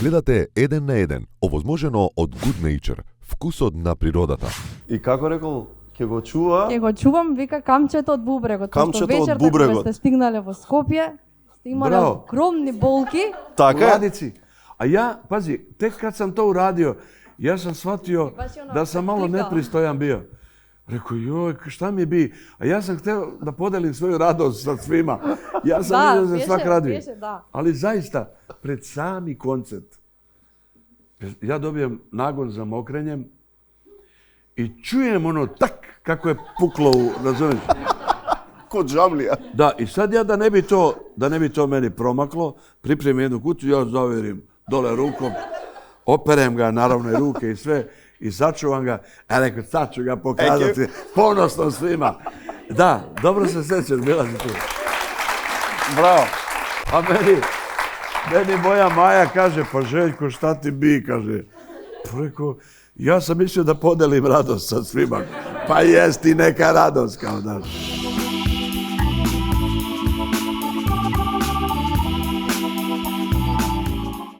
Гледате Еден на еден, овозможено од Good Nature, вкусот на природата. И како рекол, ќе го чува? Ќе го чувам, вика камчето од бубрегот. Камчето од вечерта бубрегот. кога сте стигнале во Скопје, сте имале Браво. огромни болки. Така е. Урадици. А ја, пази, тек кад сам то урадио, јас сам сватио Баш и она да сам мало клика. непристојан био. Реко, јој, шта ми би? А јас сам хтео да поделим своју радост со свима. Јас сам Да, видел за свак радви. беше, да. Ali zaista, pred sami koncert, ja dobijem nagon za mokrenjem i čujem ono tak kako je puklo, razumiješ? Код жамлија. Da, i sad ja da ne bi to meni promaklo, pripremim jednu kutiju, ja zaverim dole rukom, operem ga, naravno i ruke i sve, i sačuvam ga, a rekao, sad ću ga pokazati ponosno svima. Da, dobro se sjećaš, bila si tu. Браво. A meni moja Maja kaže, pa Željko, šta ti bi, kaže. Pa rekao, ja sam mislio da podelim radost sa svima. Pa jest i neka radost, kao daš.